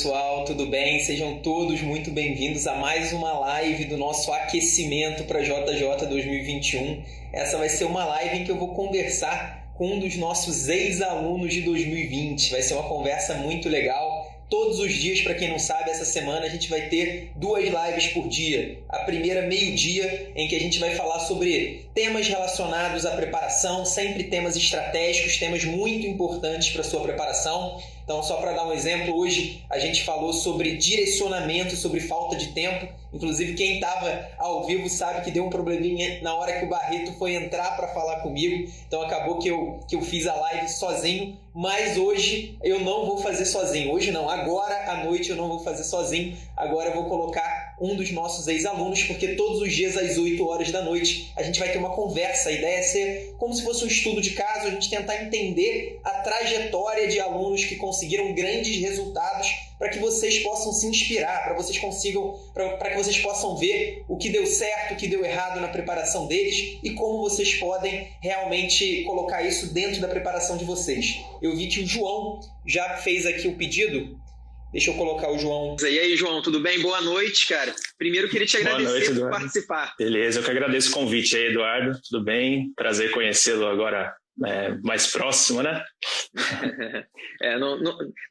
pessoal, tudo bem? Sejam todos muito bem-vindos a mais uma live do nosso aquecimento para JJ 2021. Essa vai ser uma live em que eu vou conversar com um dos nossos ex-alunos de 2020. Vai ser uma conversa muito legal. Todos os dias, para quem não sabe, essa semana a gente vai ter 2 lives por dia. A primeira, meio-dia, em que a gente vai falar sobre temas relacionados à preparação, sempre temas estratégicos, temas muito importantes para a sua preparação. Então, só para dar um exemplo, hoje a gente falou sobre direcionamento, sobre falta de tempo. Inclusive, quem estava ao vivo sabe que deu um probleminha na hora que o Barreto foi entrar para falar comigo. Então, acabou que eu fiz a live sozinho. Mas hoje eu não vou fazer sozinho. Hoje não, agora à noite eu não vou fazer sozinho. Agora eu vou colocar um dos nossos ex-alunos, porque todos os dias às 8 horas da noite a gente vai ter uma conversa. A ideia é ser como se fosse um estudo de caso, a gente tentar entender a trajetória de alunos que conseguiram grandes resultados para que vocês possam se inspirar, para que vocês possam ver o que deu certo, o que deu errado na preparação deles e como vocês podem realmente colocar isso dentro da preparação de vocês. Eu vi que o João já fez aqui o pedido. Deixa eu colocar o João. E aí, João, tudo bem? Boa noite, cara. Primeiro, queria te agradecer por participar. Beleza, eu que agradeço o convite aí, Eduardo. Tudo bem? Prazer conhecê-lo agora mais próximo, né?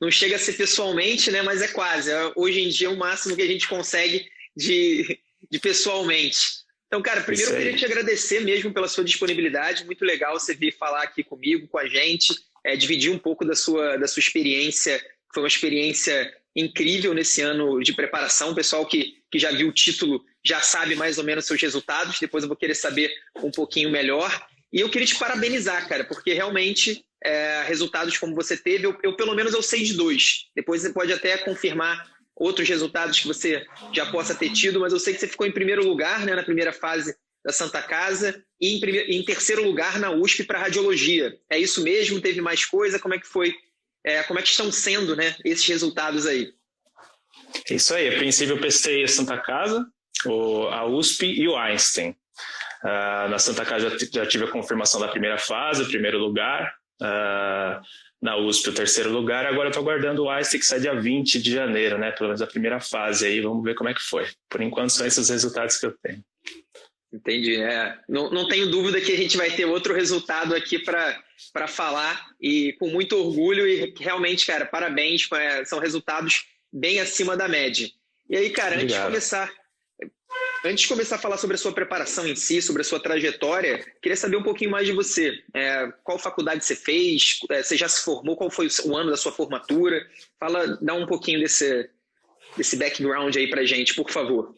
Não chega a ser pessoalmente, né? Mas é quase. Hoje em dia é o máximo que a gente consegue de pessoalmente. Então, cara, primeiro eu queria te agradecer mesmo pela sua disponibilidade. Muito legal você vir falar aqui comigo, com a gente, dividir um pouco da sua experiência. Foi uma experiência incrível nesse ano de preparação. O pessoal que já viu o título já sabe mais ou menos seus resultados. Depois eu vou querer saber um pouquinho melhor. E eu queria te parabenizar, cara, porque realmente resultados como você teve, eu pelo menos eu sei de 2. Depois você pode até confirmar outros resultados que você já possa ter tido, mas eu sei que você ficou em primeiro lugar, né, na primeira fase da Santa Casa e em terceiro lugar na USP para radiologia. É isso mesmo? Teve mais coisa? Como é que foi? Como é que estão sendo, né, esses resultados aí? Isso aí, a princípio eu prestei a Santa Casa, a USP e o Einstein. Na Santa Casa já tive a confirmação da primeira fase, o primeiro lugar, na USP o terceiro lugar, agora eu estou aguardando o Einstein que sai dia 20 de janeiro, né, pelo menos a primeira fase, aí vamos ver como é que foi. Por enquanto são esses resultados que eu tenho. Entendi. Não tenho dúvida que a gente vai ter outro resultado aqui para falar e com muito orgulho e realmente, cara, parabéns, são resultados bem acima da média. E aí, cara, antes de começar a falar sobre a sua preparação em si, sobre a sua trajetória, queria saber um pouquinho mais de você. Qual faculdade você fez? Você já se formou? Qual foi o ano da sua formatura? Dá um pouquinho desse background aí pra gente, por favor.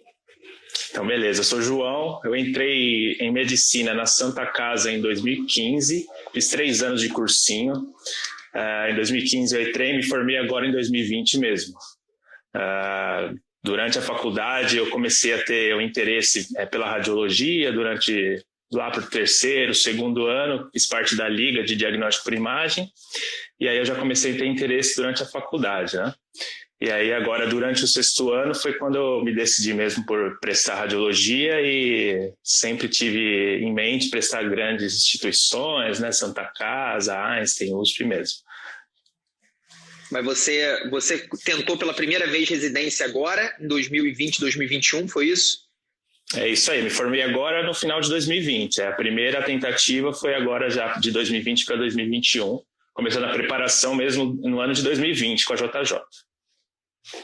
Então, beleza. Eu sou o João, eu entrei em medicina na Santa Casa em 2015, fiz 3 anos de cursinho. Em 2015 eu entrei e me formei agora em 2020 mesmo. Durante a faculdade eu comecei a ter o interesse pela radiologia, lá para o terceiro, segundo ano, fiz parte da Liga de Diagnóstico por Imagem, e aí eu já comecei a ter interesse durante a faculdade, né? E aí agora, durante o 6º ano, foi quando eu me decidi mesmo por prestar radiologia e sempre tive em mente prestar grandes instituições, né? Santa Casa, Einstein, USP mesmo. Mas você tentou pela primeira vez residência agora, em 2020, 2021, foi isso? É isso aí, me formei agora no final de 2020. A primeira tentativa foi agora já de 2020 para 2021, começando a preparação mesmo no ano de 2020 com a JJ.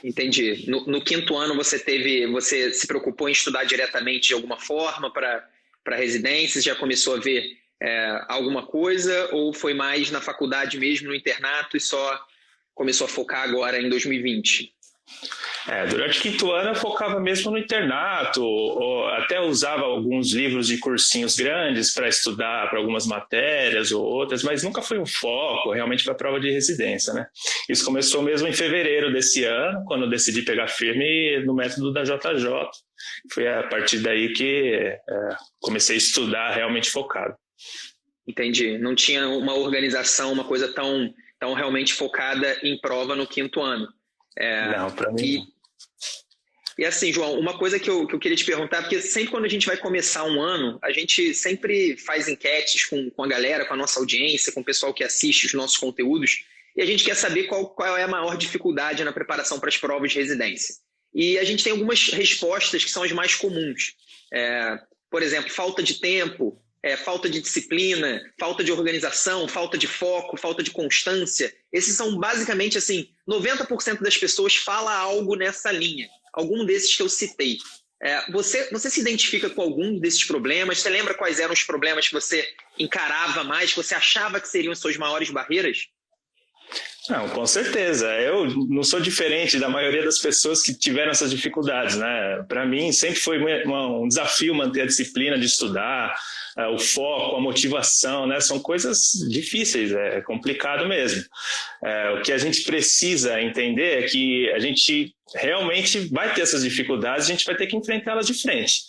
Entendi. No 5º ano você se preocupou em estudar diretamente de alguma forma para residências? Já começou a ver alguma coisa ou foi mais na faculdade mesmo, no internato e só começou a focar agora em 2020? Durante o 5º ano eu focava mesmo no internato, ou até usava alguns livros de cursinhos grandes para estudar para algumas matérias ou outras, mas nunca foi um foco realmente para a prova de residência, né? Isso começou mesmo em fevereiro desse ano, quando eu decidi pegar firme no método da JJ. Foi a partir daí que comecei a estudar realmente focado. Entendi. Não tinha uma organização, uma coisa tão realmente focada em prova no 5º ano. Não, para mim não. E assim, João, uma coisa que eu queria te perguntar, porque sempre quando a gente vai começar um ano, a gente sempre faz enquetes com a galera, com a nossa audiência, com o pessoal que assiste os nossos conteúdos, e a gente quer saber qual é a maior dificuldade na preparação para as provas de residência. E a gente tem algumas respostas que são as mais comuns. Por exemplo, falta de tempo, falta de disciplina, falta de organização, falta de foco, falta de constância. Esses são basicamente, assim, 90% das pessoas fala algo nessa linha. Algum desses que eu citei. Você se identifica com algum desses problemas? Você lembra quais eram os problemas que você encarava mais, que você achava que seriam as suas maiores barreiras? Não, com certeza. Eu não sou diferente da maioria das pessoas que tiveram essas dificuldades, né? Para mim, sempre foi um desafio manter a disciplina de estudar, o foco, a motivação, né? São coisas difíceis, é complicado mesmo. O que a gente precisa entender é que a gente realmente vai ter essas dificuldades, a gente vai ter que enfrentá-las de frente.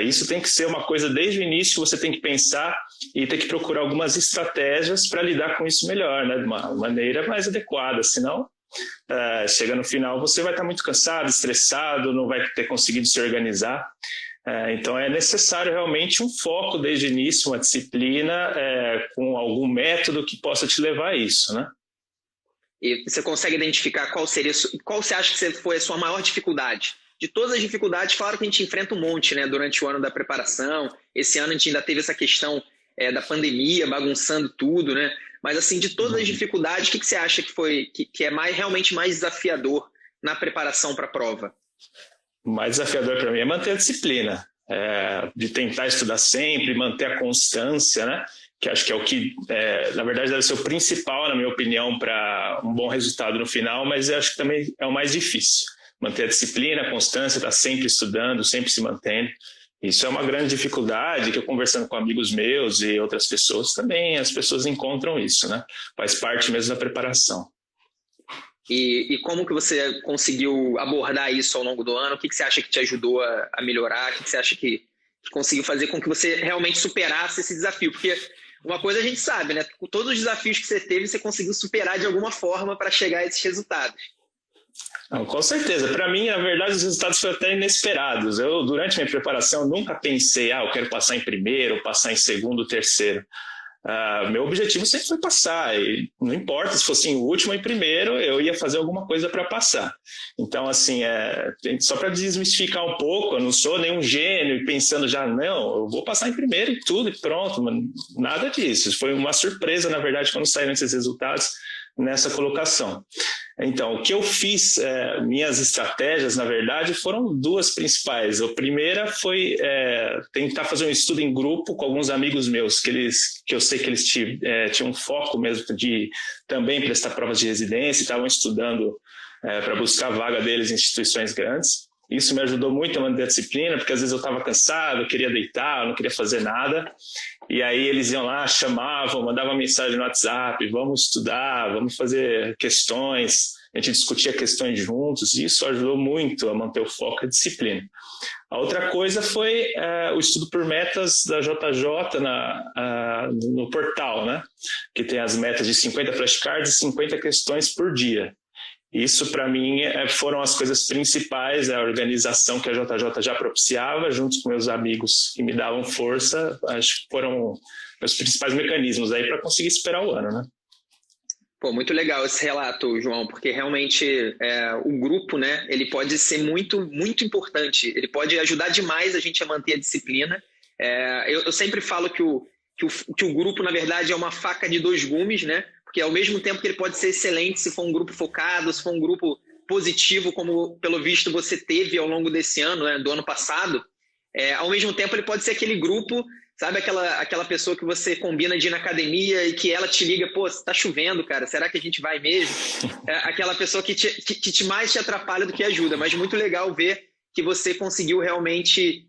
Isso tem que ser uma coisa desde o início que você tem que pensar e ter que procurar algumas estratégias para lidar com isso melhor, né? De uma maneira mais adequada, senão chega no final você vai estar muito cansado, estressado, não vai ter conseguido se organizar. Então é necessário realmente um foco desde o início, uma disciplina com algum método que possa te levar a isso, né? E você consegue identificar qual você acha que foi a sua maior dificuldade? De todas as dificuldades, claro que a gente enfrenta um monte, né, durante o ano da preparação. Esse ano a gente ainda teve essa questão da pandemia bagunçando tudo, né? Mas assim, de todas as dificuldades, o que você acha que é realmente mais desafiador na preparação para a prova? O mais desafiador para mim é manter a disciplina, de tentar estudar sempre, manter a constância, né? Que acho que é o que, na verdade, deve ser o principal, na minha opinião, para um bom resultado no final, mas acho que também é o mais difícil. Manter a disciplina, a constância, estar sempre estudando, sempre se mantendo. Isso é uma grande dificuldade que eu, conversando com amigos meus e outras pessoas também, as pessoas encontram isso, né? Faz parte mesmo da preparação. E como que você conseguiu abordar isso ao longo do ano? O que você acha que te ajudou a melhorar? O que você acha que conseguiu fazer com que você realmente superasse esse desafio? Porque uma coisa a gente sabe, né? Com todos os desafios que você teve, você conseguiu superar de alguma forma para chegar a esses resultados. Não, com certeza. Para mim, na verdade, os resultados foram até inesperados. Eu, durante minha preparação, nunca pensei, eu quero passar em primeiro, passar em segundo, terceiro. Meu objetivo sempre foi passar. E não importa se fosse em último ou em primeiro, eu ia fazer alguma coisa para passar. Então, assim, só para desmistificar um pouco, eu não sou nenhum gênio e pensando já, não, eu vou passar em primeiro e tudo, e pronto. Nada disso. Foi uma surpresa, na verdade, quando saíram esses resultados nessa colocação. Então, o que eu fiz, minhas estratégias, na verdade, foram duas principais. A primeira foi tentar fazer um estudo em grupo com alguns amigos meus, que eu sei que eles tinham um foco mesmo de também prestar provas de residência, estavam estudando para buscar a vaga deles em instituições grandes. Isso me ajudou muito a manter a disciplina, porque às vezes eu estava cansado, eu queria deitar, eu não queria fazer nada. E aí eles iam lá, chamavam, mandavam mensagem no WhatsApp, vamos estudar, vamos fazer questões. A gente discutia questões juntos e isso ajudou muito a manter o foco e a disciplina. A outra coisa foi o estudo por metas da JJ no portal, né? Que tem as metas de 50 flashcards e 50 questões por dia. Isso, para mim, foram as coisas principais, a organização que a JJ já propiciava, junto com meus amigos que me davam força, acho que foram os principais mecanismos aí para conseguir esperar o ano, né? Pô, muito legal esse relato, João, porque realmente o grupo, né, ele pode ser muito, muito importante, ele pode ajudar demais a gente a manter a disciplina. Eu sempre falo que o grupo, na verdade, é uma faca de dois gumes, né? Porque ao mesmo tempo que ele pode ser excelente se for um grupo focado, se for um grupo positivo, como pelo visto você teve ao longo desse ano, né, do ano passado, ao mesmo tempo ele pode ser aquele grupo, sabe, aquela pessoa que você combina de ir na academia e que ela te liga, pô, tá chovendo, cara, será que a gente vai mesmo? Aquela pessoa que mais te atrapalha do que ajuda, mas muito legal ver que você conseguiu realmente,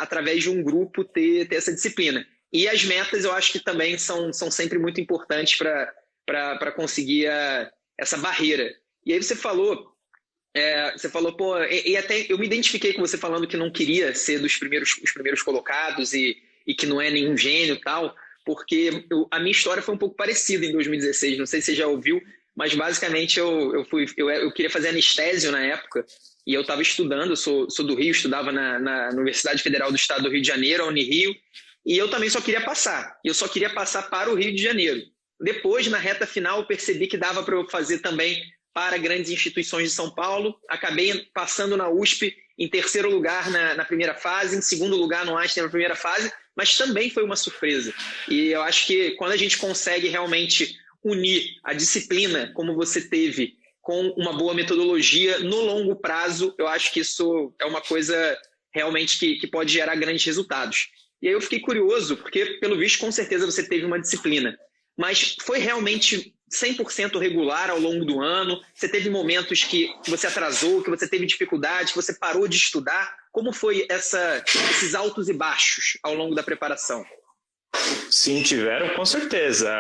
através de um grupo, ter essa disciplina. E as metas eu acho que também são sempre muito importantes para conseguir essa barreira. E aí você falou, pô, e até eu me identifiquei com você falando que não queria ser os primeiros colocados e que não é nenhum gênio e tal, porque a minha história foi um pouco parecida em 2016, não sei se você já ouviu, mas basicamente eu queria fazer anestésio na época e eu estava estudando, eu sou do Rio, estudava na Universidade Federal do Estado do Rio de Janeiro, a Unirio, e eu também só queria passar, e eu só queria passar para o Rio de Janeiro. Depois, na reta final, eu percebi que dava para eu fazer também para grandes instituições de São Paulo. Acabei passando na USP em terceiro lugar na primeira fase, em segundo lugar no Einstein na primeira fase, mas também foi uma surpresa. E eu acho que quando a gente consegue realmente unir a disciplina, como você teve, com uma boa metodologia no longo prazo, eu acho que isso é uma coisa realmente que pode gerar grandes resultados. E aí eu fiquei curioso, porque pelo visto com certeza você teve uma disciplina, mas foi realmente 100% regular ao longo do ano? Você teve momentos que você atrasou, que você teve dificuldade, que você parou de estudar? Como foi esses altos e baixos ao longo da preparação? Sim, tiveram, com certeza.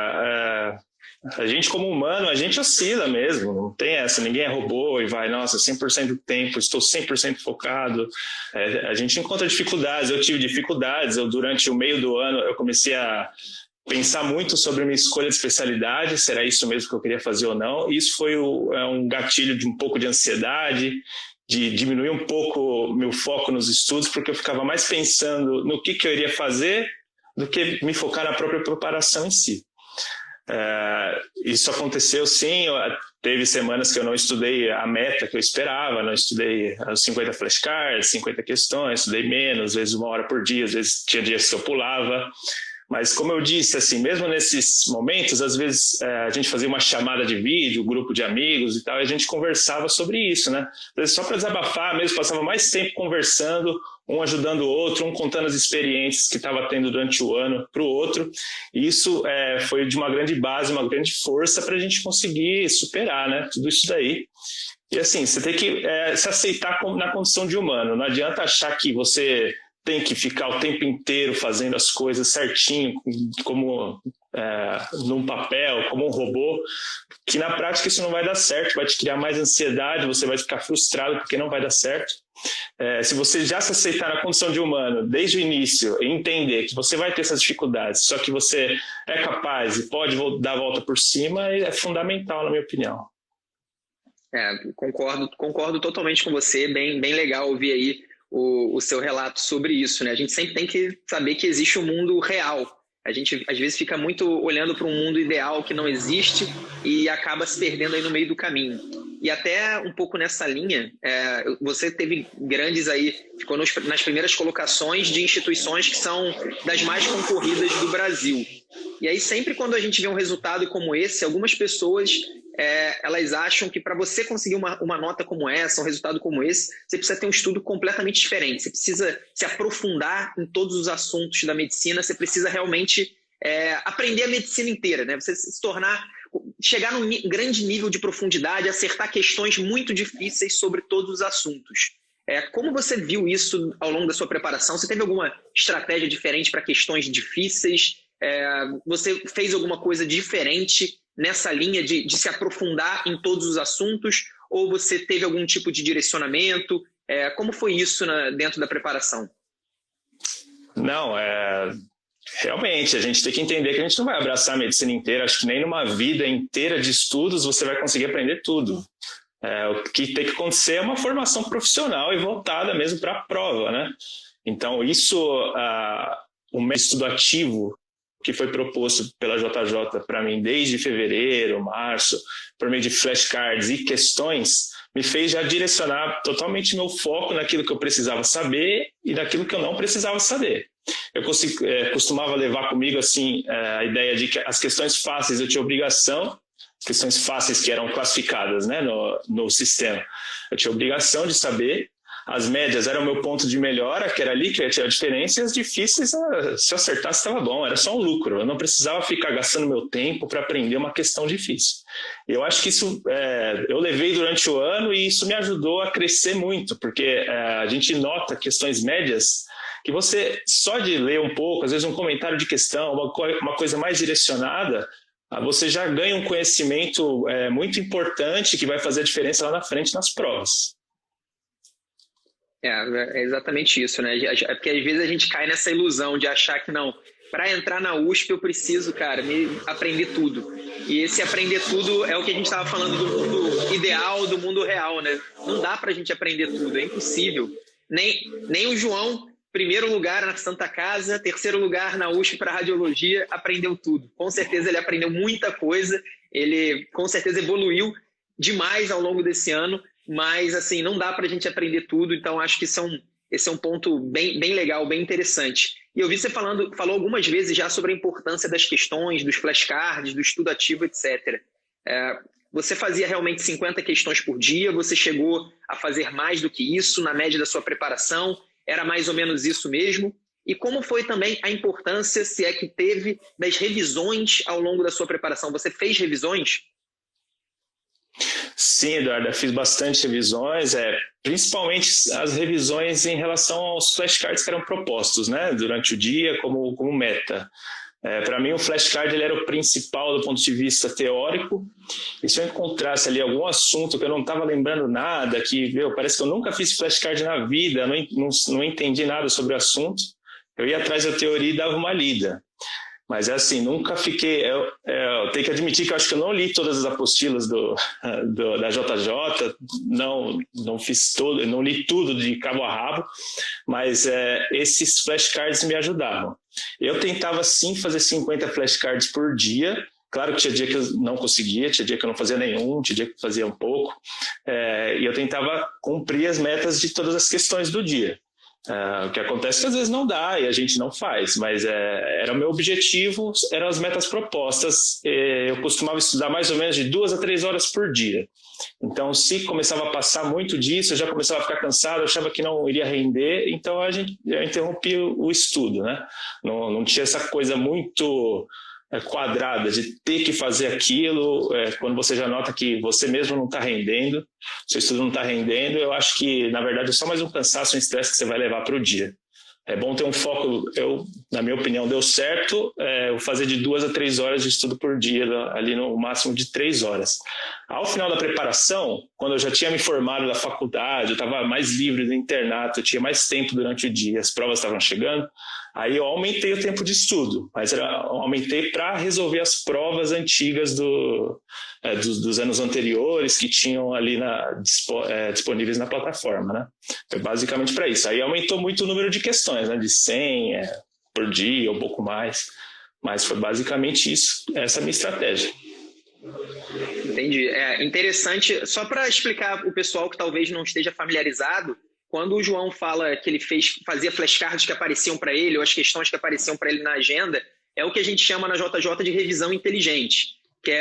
A gente, como humano, a gente oscila mesmo, não tem essa, ninguém é robô e vai, nossa, 100% do tempo, estou 100% focado. A gente encontra dificuldades, eu tive dificuldades, durante o meio do ano eu comecei a pensar muito sobre a minha escolha de especialidade, será isso mesmo que eu queria fazer ou não. Isso foi um gatilho de um pouco de ansiedade, de diminuir um pouco meu foco nos estudos, porque eu ficava mais pensando no que eu iria fazer do que me focar na própria preparação em si. Isso aconteceu sim, teve semanas que eu não estudei a meta que eu esperava, não estudei as 50 flashcards, 50 questões, estudei menos, às vezes 1 hora por dia, às vezes tinha dias que eu pulava. Mas como eu disse, assim, mesmo nesses momentos, às vezes a gente fazia uma chamada de vídeo, grupo de amigos e tal, e a gente conversava sobre isso, né? Às vezes só para desabafar mesmo, passava mais tempo conversando, um ajudando o outro, um contando as experiências que estava tendo durante o ano para o outro. E isso foi de uma grande base, uma grande força para a gente conseguir superar, né? Tudo isso daí. E assim, você tem que se aceitar na condição de humano. Não adianta achar que você tem que ficar o tempo inteiro fazendo as coisas certinho, como num papel, como um robô, que na prática isso não vai dar certo, vai te criar mais ansiedade, você vai ficar frustrado porque não vai dar certo. Se você já se aceitar na condição de humano desde o início e entender que você vai ter essas dificuldades, só que você é capaz e pode dar a volta por cima, é fundamental, na minha opinião. Concordo totalmente com você, bem legal ouvir aí o seu relato sobre isso, né? A gente sempre tem que saber que existe um mundo real. A gente, às vezes, fica muito olhando para um mundo ideal que não existe e acaba se perdendo aí no meio do caminho. E até um pouco nessa linha, você teve grandes aí, ficou nas primeiras colocações de instituições que são das mais concorridas do Brasil. E aí, sempre quando a gente vê um resultado como esse, algumas pessoas elas acham que para você conseguir uma nota como essa, um resultado como esse, você precisa ter um estudo completamente diferente. Você precisa se aprofundar em todos os assuntos da medicina, você precisa realmente aprender a medicina inteira, né? Você chegar num grande nível de profundidade, acertar questões muito difíceis sobre todos os assuntos. Como você viu isso ao longo da sua preparação? Você teve alguma estratégia diferente para questões difíceis? Você fez alguma coisa diferente nessa linha de se aprofundar em todos os assuntos? Ou você teve algum tipo de direcionamento? Como foi isso dentro da preparação? Não, realmente, a gente tem que entender que a gente não vai abraçar a medicina inteira. Acho que nem numa vida inteira de estudos você vai conseguir aprender tudo. O que tem que acontecer é uma formação profissional e voltada mesmo para a prova, né? Então, isso, o método estudo ativo que foi proposto pela JJ para mim desde fevereiro, março, por meio de flashcards e questões, me fez já direcionar totalmente meu foco naquilo que eu precisava saber e naquilo que eu não precisava saber. Eu costumava levar comigo assim, a ideia de que as questões fáceis eu tinha obrigação, questões fáceis que eram classificadas, né, no sistema, eu tinha obrigação de saber. As médias eram o meu ponto de melhora, que era ali que eu ia tirar a diferença, e as difíceis, se eu acertasse, estava bom, era só um lucro. Eu não precisava ficar gastando meu tempo para aprender uma questão difícil. Eu acho que isso eu levei durante o ano e isso me ajudou a crescer muito, porque a gente nota questões médias que você, só de ler um pouco, às vezes um comentário de questão, uma coisa mais direcionada, você já ganha um conhecimento muito importante que vai fazer a diferença lá na frente nas provas. É exatamente isso, né? Porque às vezes a gente cai nessa ilusão de achar que não, para entrar na USP eu preciso, cara, aprender tudo. E esse aprender tudo é o que a gente estava falando do mundo ideal, do mundo real, né? Não dá pra gente aprender tudo, é impossível. Nem o João primeiro lugar na Santa Casa, terceiro lugar na USP para radiologia, aprendeu tudo. Com certeza ele aprendeu muita coisa, ele com certeza evoluiu demais ao longo desse ano, mas assim, não dá para a gente aprender tudo, então acho que esse é um ponto bem legal, bem interessante. E eu vi você falou algumas vezes já sobre a importância das questões, dos flashcards, do estudo ativo, etc. Você fazia realmente 50 questões por dia? Você chegou a fazer mais do que isso na média da sua preparação? Era mais ou menos isso mesmo? E como foi também a importância, se é que teve, das revisões ao longo da sua preparação? Você fez revisões? Sim, Eduardo, eu fiz bastante revisões, principalmente as revisões em relação aos flashcards que eram propostos, né, durante o dia como meta. Para mim, o flashcard ele era o principal do ponto de vista teórico, e se eu encontrasse ali algum assunto que eu não estava lembrando nada, que parece que eu nunca fiz flashcard na vida, não entendi nada sobre o assunto, eu ia atrás da teoria e dava uma lida. Mas assim, nunca fiquei... Eu tenho que admitir que eu acho que eu não li todas as apostilas da JJ, não fiz todo, não li tudo de cabo a rabo, mas esses flashcards me ajudavam. Eu tentava sim fazer 50 flashcards por dia. Claro que tinha dia que eu não conseguia, tinha dia que eu não fazia nenhum, tinha dia que eu fazia um pouco, e eu tentava cumprir as metas de todas as questões do dia. O que acontece é que às vezes não dá e a gente não faz, mas era o meu objetivo, eram as metas propostas. Eu costumava estudar mais ou menos de 2 a 3 horas por dia. Então, se começava a passar muito disso, eu já começava a ficar cansado, eu achava que não iria render, então eu interrompi o estudo, né? Não tinha essa coisa muito quadrada de ter que fazer aquilo, quando você já nota que você mesmo não está rendendo, seu estudo não está rendendo, eu acho que, na verdade, é só mais um cansaço, um estresse que você vai levar para o dia. É bom ter um foco, na minha opinião, deu certo, eu fazer de 2 a 3 horas de estudo por dia, ali no máximo de 3 horas. Ao final da preparação, quando eu já tinha me formado da faculdade, eu estava mais livre do internato, eu tinha mais tempo durante o dia, as provas estavam chegando, aí eu aumentei o tempo de estudo, mas eu aumentei para resolver as provas antigas dos anos anteriores que tinham ali disponíveis na plataforma, né? Foi basicamente para isso. Aí aumentou muito o número de questões, né? De 100 por dia ou um pouco mais, mas foi basicamente isso, essa é a minha estratégia. Entendi. Interessante, só para explicar o pessoal que talvez não esteja familiarizado, quando o João fala que ele fazia flashcards que apareciam para ele, ou as questões que apareciam para ele na agenda, é o que a gente chama na JJ de revisão inteligente, que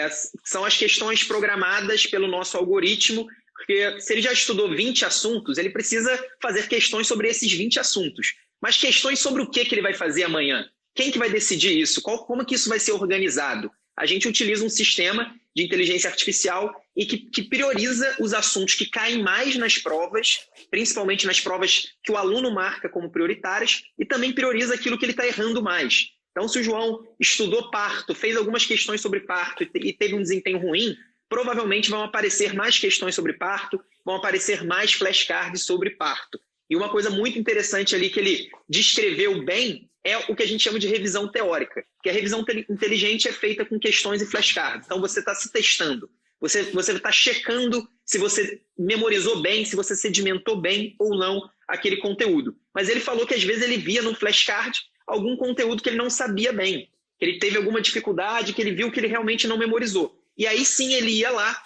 são as questões programadas pelo nosso algoritmo, porque se ele já estudou 20 assuntos, ele precisa fazer questões sobre esses 20 assuntos. Mas questões sobre o que ele vai fazer amanhã? Quem que vai decidir isso? Como que isso vai ser organizado? A gente utiliza um sistema de inteligência artificial e que prioriza os assuntos que caem mais nas provas, principalmente nas provas que o aluno marca como prioritárias, e também prioriza aquilo que ele está errando mais. Então, se o João estudou parto, fez algumas questões sobre parto e teve um desempenho ruim, provavelmente vão aparecer mais questões sobre parto, vão aparecer mais flashcards sobre parto. E uma coisa muito interessante ali que ele descreveu bem é o que a gente chama de revisão teórica, que a revisão inteligente é feita com questões e flashcards. Então, você está se testando, você está checando se você memorizou bem, se você sedimentou bem ou não aquele conteúdo. Mas ele falou que às vezes ele via no flashcard algum conteúdo que ele não sabia bem, que ele teve alguma dificuldade, que ele viu que ele realmente não memorizou. E aí sim ele ia lá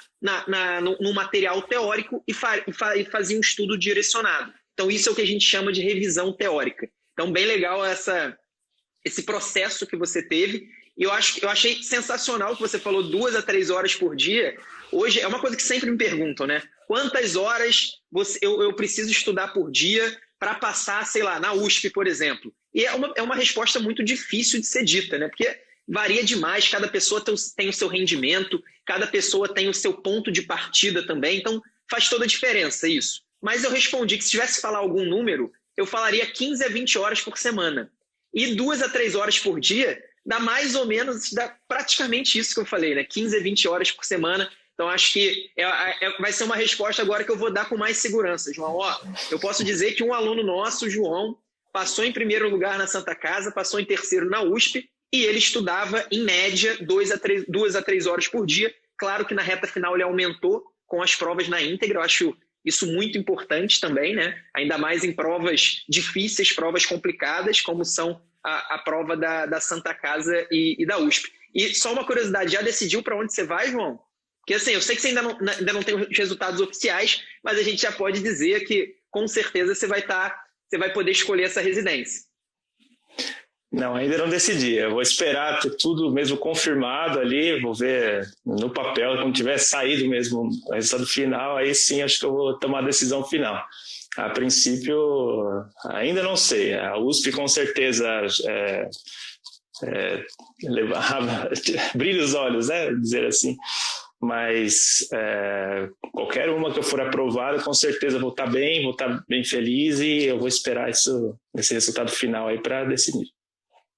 no material teórico e fazia um estudo direcionado. Então isso é o que a gente chama de revisão teórica. Então bem legal esse processo que você teve. E eu achei sensacional que você falou 2 a 3 horas por dia. Hoje é uma coisa que sempre me perguntam, né? Quantas horas eu preciso estudar por dia para passar, sei lá, na USP, por exemplo? E é uma resposta muito difícil de ser dita, né? Porque varia demais, cada pessoa tem o seu rendimento, cada pessoa tem o seu ponto de partida também, então faz toda a diferença isso. Mas eu respondi que se tivesse que falar algum número, eu falaria 15 a 20 horas por semana. E 2 a 3 horas por dia dá mais ou menos, dá praticamente isso que eu falei, né? 15 a 20 horas por semana. Então acho que vai ser uma resposta agora que eu vou dar com mais segurança, João. Eu posso dizer que um aluno nosso, o João, passou em primeiro lugar na Santa Casa, passou em terceiro na USP, e ele estudava, em média, 2 a 3 horas por dia. Claro que na reta final ele aumentou com as provas na íntegra. Eu acho isso muito importante também, né? Ainda mais em provas difíceis, provas complicadas, como são a prova da Santa Casa e da USP. E só uma curiosidade, já decidiu para onde você vai, João? Porque assim, eu sei que você ainda não tem os resultados oficiais, mas a gente já pode dizer que com certeza você vai poder escolher essa residência. Não, ainda não decidi. Eu vou esperar ter tudo mesmo confirmado ali, vou ver no papel, quando tiver saído mesmo o resultado final, aí sim acho que eu vou tomar a decisão final. A princípio, ainda não sei. A USP com certeza brilha os olhos, né? Dizer assim. Mas qualquer uma que eu for aprovada, com certeza vou estar bem feliz e eu vou esperar esse resultado final aí para decidir.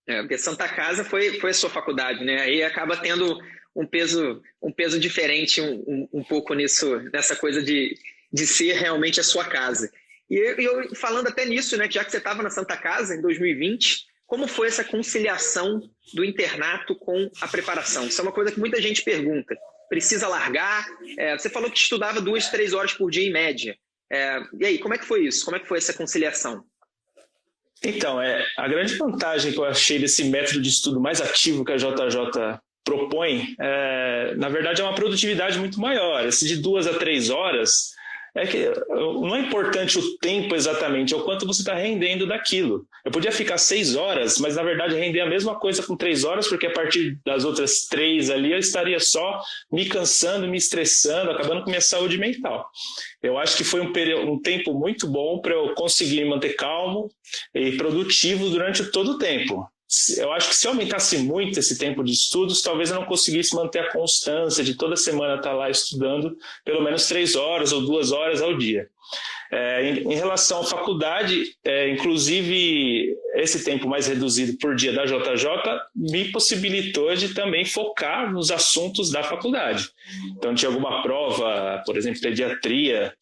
Porque Santa Casa foi a sua faculdade, né? Aí acaba tendo um peso diferente um pouco nessa coisa de ser realmente a sua casa. E eu falando até nisso, né? Já que você estava na Santa Casa em 2020, como foi essa conciliação do internato com a preparação? Isso é uma coisa que muita gente pergunta. Precisa largar? Você falou que estudava 2-3 horas por dia em média. E aí, como é que foi isso? Como é que foi essa conciliação? Então, a grande vantagem que eu achei desse método de estudo mais ativo que a JJ propõe, na verdade, é uma produtividade muito maior. Esse de 2 a 3 horas, que não é importante o tempo exatamente, é o quanto você está rendendo daquilo. Eu podia ficar 6 horas, mas na verdade render a mesma coisa com 3 horas, porque a partir das outras 3 ali eu estaria só me cansando, me estressando, acabando com minha saúde mental. Eu acho que foi um tempo muito bom para eu conseguir me manter calmo e produtivo durante todo o tempo. Eu acho que se eu aumentasse muito esse tempo de estudos, talvez eu não conseguisse manter a constância de toda semana estar lá estudando pelo menos 3 horas ou 2 horas ao dia. Em relação à faculdade, inclusive esse tempo mais reduzido por dia da JJ me possibilitou de também focar nos assuntos da faculdade. Então tinha alguma prova, por exemplo, pediatria.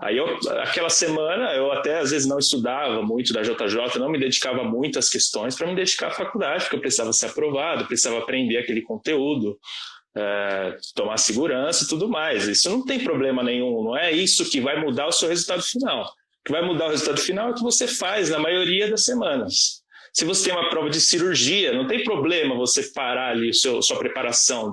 Aí aquela semana eu até às vezes não estudava muito da JJ, não me dedicava muito às questões para me dedicar à faculdade, porque eu precisava ser aprovado, precisava aprender aquele conteúdo, tomar segurança e tudo mais. Isso não tem problema nenhum, não é isso que vai mudar o seu resultado final. O que vai mudar o resultado final é o que você faz na maioria das semanas. Se você tem uma prova de cirurgia, não tem problema você parar ali sua preparação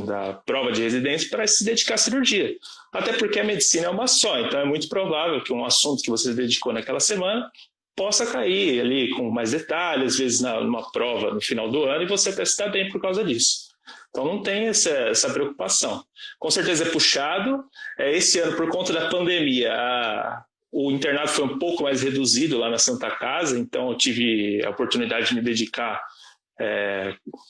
da prova de residência para se dedicar à cirurgia. Até porque a medicina é uma só, então é muito provável que um assunto que você dedicou naquela semana possa cair ali com mais detalhes, às vezes numa prova no final do ano, e você até se dá bem por causa disso. Então não tem essa preocupação. Com certeza é puxado. Esse ano, por conta da pandemia, o internato foi um pouco mais reduzido lá na Santa Casa, então eu tive a oportunidade de me dedicar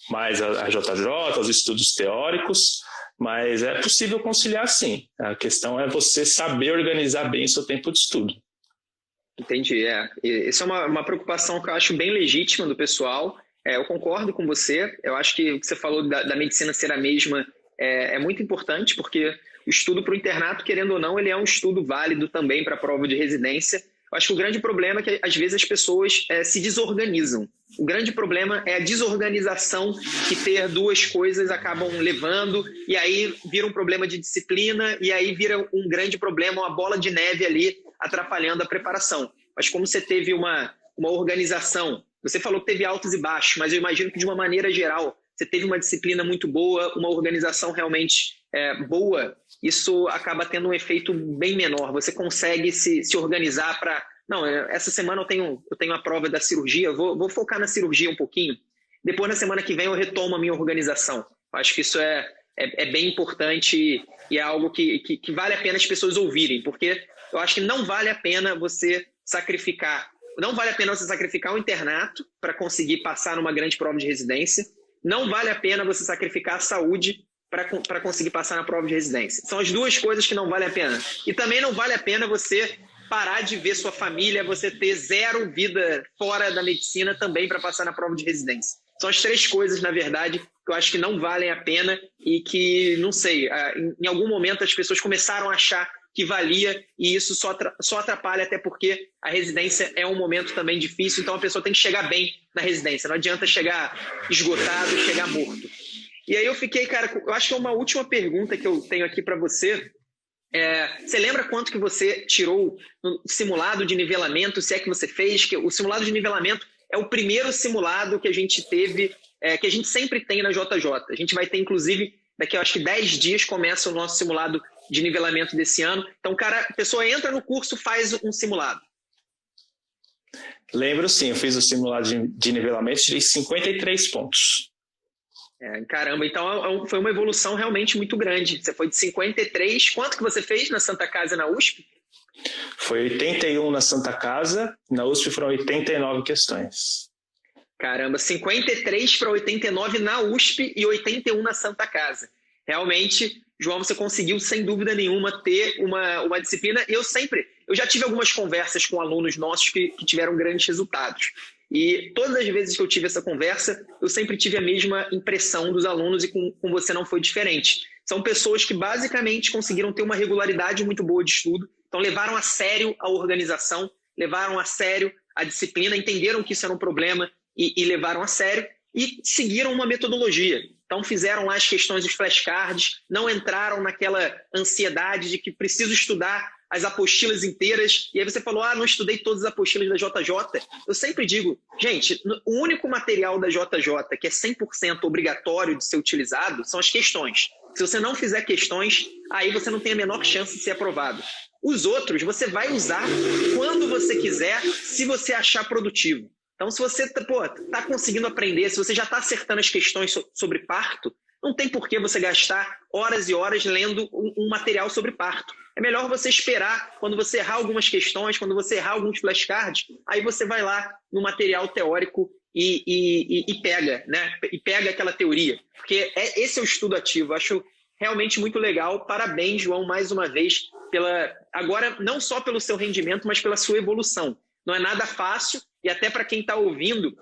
mais a JJ, aos estudos teóricos, mas é possível conciliar sim. A questão é você saber organizar bem o seu tempo de estudo. Entendi. Essa é uma preocupação que eu acho bem legítima do pessoal. Eu concordo com você. Eu acho que o que você falou da medicina ser a mesma é muito importante, porque o estudo para o internato, querendo ou não, ele é um estudo válido também para a prova de residência. Eu acho que o grande problema é que, às vezes, as pessoas se desorganizam. O grande problema é a desorganização que ter duas coisas acabam levando, e aí vira um problema de disciplina, e aí vira um grande problema, uma bola de neve ali, atrapalhando a preparação. Mas como você teve uma organização, você falou que teve altos e baixos, mas eu imagino que, de uma maneira geral, você teve uma disciplina muito boa, uma organização realmente boa, isso acaba tendo um efeito bem menor. Você consegue se organizar para... Não, essa semana eu tenho a prova da cirurgia, vou focar na cirurgia um pouquinho. Depois, na semana que vem, eu retomo a minha organização. Eu acho que isso é bem importante e é algo que vale a pena as pessoas ouvirem, porque eu acho que não vale a pena você sacrificar o internato para conseguir passar numa grande prova de residência. Não vale a pena você sacrificar a saúde para conseguir passar na prova de residência. São as duas coisas que não vale a pena. E também não vale a pena você parar de ver sua família, você ter zero vida fora da medicina também para passar na prova de residência. São as três coisas, na verdade, que eu acho que não valem a pena e que, não sei, em algum momento as pessoas começaram a achar que valia, e isso só atrapalha, até porque a residência é um momento também difícil, então a pessoa tem que chegar bem na residência, não adianta chegar esgotado, chegar morto. E aí eu fiquei, cara, eu acho que é uma última pergunta que eu tenho aqui para você, Você lembra quanto que você tirou no simulado de nivelamento, se é que você fez? Que o simulado de nivelamento é o primeiro simulado que a gente teve, que a gente sempre tem na JJ. A gente vai ter, inclusive, daqui a acho que 10 dias começa o nosso simulado de nivelamento desse ano. Então, a pessoa entra no curso, faz um simulado. Lembro sim, eu fiz o simulado de nivelamento e tirei 53 pontos. Caramba, então foi uma evolução realmente muito grande. Você foi de 53, quanto que você fez na Santa Casa e na USP? Foi 81 na Santa Casa, na USP foram 89 questões. Caramba, 53 para 89 na USP e 81 na Santa Casa. Realmente, João, você conseguiu, sem dúvida nenhuma, ter uma disciplina. Eu já tive algumas conversas com alunos nossos que tiveram grandes resultados. E todas as vezes que eu tive essa conversa, eu sempre tive a mesma impressão dos alunos e com você não foi diferente. São pessoas que basicamente conseguiram ter uma regularidade muito boa de estudo, então levaram a sério a organização, levaram a sério a disciplina, entenderam que isso era um problema e levaram a sério e seguiram uma metodologia. Então fizeram lá as questões dos flashcards, não entraram naquela ansiedade de que preciso estudar as apostilas inteiras, e aí você falou, não estudei todas as apostilas da JJ. Eu sempre digo, gente, o único material da JJ que é 100% obrigatório de ser utilizado são as questões. Se você não fizer questões, aí você não tem a menor chance de ser aprovado. Os outros você vai usar quando você quiser, se você achar produtivo. Então, se você está conseguindo aprender, se você já está acertando as questões sobre parto, não tem por que você gastar horas e horas lendo um material sobre parto. É melhor você esperar quando você errar algumas questões, quando você errar alguns flashcards, aí você vai lá no material teórico e pega, né? E pega aquela teoria. Porque esse é o estudo ativo. Acho realmente muito legal. Parabéns, João, mais uma vez, agora não só pelo seu rendimento, mas pela sua evolução. Não é nada fácil, e até para quem está ouvindo,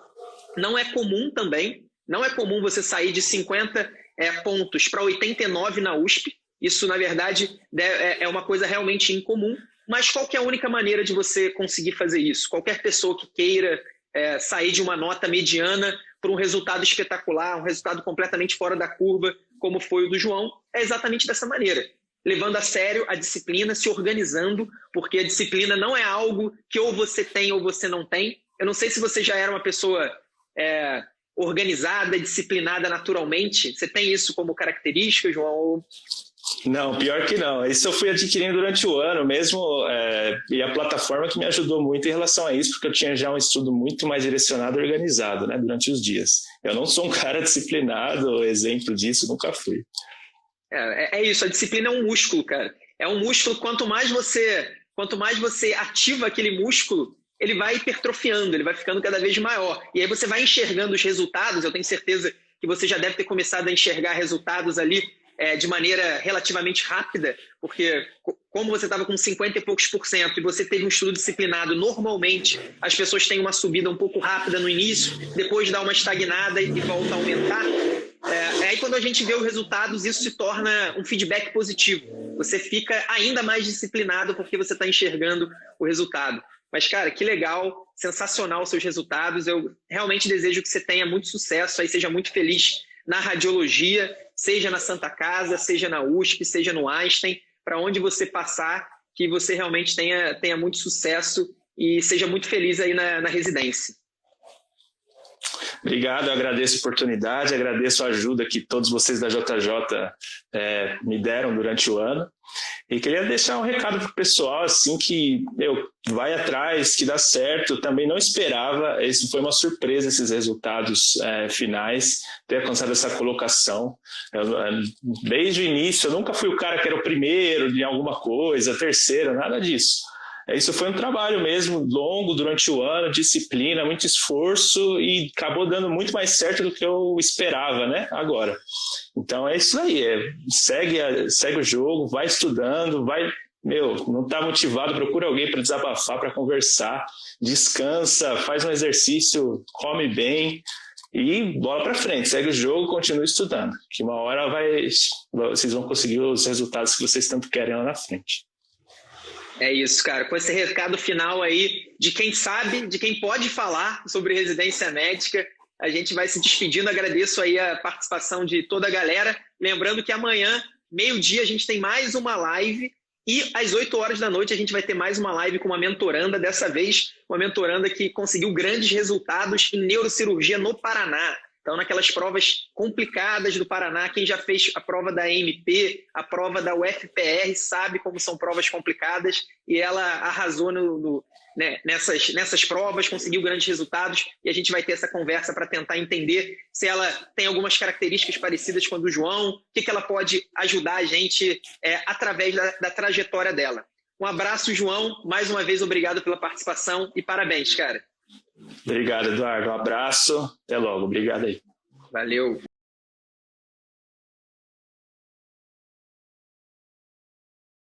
não é comum também. Não é comum você sair de 50 pontos para 89 na USP. Isso, na verdade, é uma coisa realmente incomum. Mas qual que é a única maneira de você conseguir fazer isso? Qualquer pessoa que queira sair de uma nota mediana para um resultado espetacular, um resultado completamente fora da curva, como foi o do João, é exatamente dessa maneira. Levando a sério a disciplina, se organizando, porque a disciplina não é algo que ou você tem ou você não tem. Eu não sei se você já era uma pessoa organizada, disciplinada naturalmente. Você tem isso como característica, João? Não, pior que não. Isso eu fui adquirindo durante o ano mesmo, e a plataforma que me ajudou muito em relação a isso, porque eu tinha já um estudo muito mais direcionado e organizado, né, durante os dias. Eu não sou um cara disciplinado, exemplo disso, nunca fui. É isso, a disciplina é um músculo, cara. É um músculo, quanto mais você ativa aquele músculo, ele vai hipertrofiando, ele vai ficando cada vez maior. E aí você vai enxergando os resultados. Eu tenho certeza que você já deve ter começado a enxergar resultados ali de maneira relativamente rápida, porque como você estava com 50 e poucos % e você teve um estudo disciplinado, normalmente as pessoas têm uma subida um pouco rápida no início, depois dá uma estagnada e volta a aumentar. Aí quando a gente vê os resultados, isso se torna um feedback positivo. Você fica ainda mais disciplinado porque você está enxergando o resultado. Mas, cara, que legal, sensacional os seus resultados. Eu realmente desejo que você tenha muito sucesso, aí seja muito feliz na radiologia, seja na Santa Casa, seja na USP, seja no Einstein, para onde você passar, que você realmente tenha muito sucesso e seja muito feliz aí na residência. Obrigado, eu agradeço a oportunidade, agradeço a ajuda que todos vocês da JJ me deram durante o ano. E queria deixar um recado para o pessoal, assim, que vai atrás, que dá certo. Eu também não esperava, isso foi uma surpresa, esses resultados finais, ter alcançado essa colocação. Desde o início, eu nunca fui o cara que era o primeiro de alguma coisa, terceiro, nada disso. Isso foi um trabalho mesmo, longo durante o ano, disciplina, muito esforço e acabou dando muito mais certo do que eu esperava, né? Agora. Então é isso aí, segue o jogo, vai estudando, não está motivado, procura alguém para desabafar, para conversar, descansa, faz um exercício, come bem e bola para frente, segue o jogo, continue estudando, que uma hora vocês vão conseguir os resultados que vocês tanto querem lá na frente. É isso, cara. Com esse recado final aí de quem sabe, de quem pode falar sobre residência médica, a gente vai se despedindo. Agradeço aí a participação de toda a galera. Lembrando que amanhã, meio-dia, a gente tem mais uma live E às 8 horas da noite a gente vai ter mais uma live com uma mentoranda, dessa vez uma mentoranda que conseguiu grandes resultados em neurocirurgia no Paraná. Então, naquelas provas complicadas do Paraná, quem já fez a prova da AMP, a prova da UFPR, sabe como são provas complicadas, e ela arrasou nessas provas, conseguiu grandes resultados, e a gente vai ter essa conversa para tentar entender se ela tem algumas características parecidas com a do João, o que ela pode ajudar a gente através da trajetória dela. Um abraço, João, mais uma vez obrigado pela participação e parabéns, cara. Obrigado, Eduardo. Um abraço. Até logo. Obrigado aí. Valeu.